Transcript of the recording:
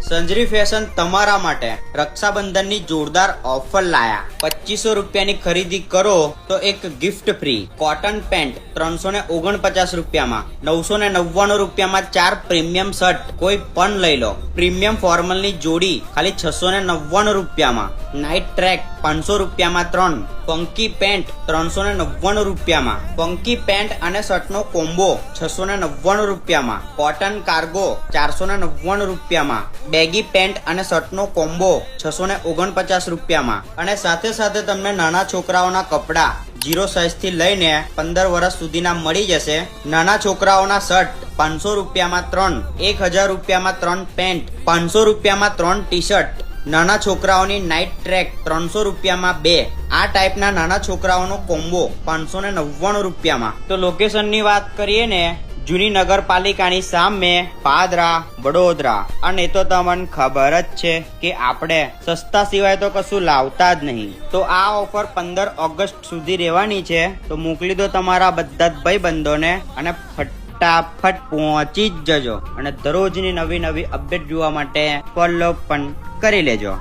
Sanjari fashion તમારા માટે રક્ષાબંધનની જોરદાર ઓફર લાયા। 2500 રૂપિયાની ખરીદી કરો તો એક ગિફ્ટ ફ્રી। કોટન પેન્ટ 349 રૂપિયામાં, 999 રૂપિયામાં 4 પ્રીમિયમ શર્ટ કોઈ પણ લઈ લો। પ્રીમિયમ ફોર્મલની જોડી ખાલી 699 રૂપિયામાં। નાઇટ ટ્રેક 500 રૂપિયામાં 3। ફંકી પેન્ટ 399 રૂપિયામાં। ફંકી પેન્ટ અને શર્ટનો કોમ્બો 699 રૂપિયામાં। કોટન કાર્ગો 499 રૂપિયામાં। બેગી પેન્ટ અને શર્ટનો કોમ્બો 649 રૂપિયામાં। અને સાથે સાથે તમને નાના છોકરાઓના કપડા 0 સાઇઝ થી લઈને 15 વર્ષ સુધીના મળી જશે। નાના છોકરાઓના શર્ટ 500 રૂપિયામાં 3, 1000 રૂપિયામાં 3 પેન્ટ, 500 રૂપિયામાં 3 ટી શર્ટ। નાના છોકરાઓની નાઇટ ટ્રેક 300 રૂપિયામાં 2। આ ટાઈપના નાના છોકરાઓનો કોમ્બો 599 રૂપિયામાં। તો લોકેશનની વાત કરીએ ને, જૂની નગરપાલિકાની સામે પાદરા, વડોદરા। અને તો તમને ખબર જ છે કે આપણે સસ્તા સિવાય તો કશું લાવતા જ નહીં। તો આ ઓફર 15 ઓગસ્ટ સુધી રહેવાની છે। તો મોકલી દો તમારા બધા જ ભાઈબંધોને અને ફટાફટ પહોંચી જ જજો। અને દરરોજની નવી નવી અપડેટ જોવા માટે ફોલો પણ કરી લેજો।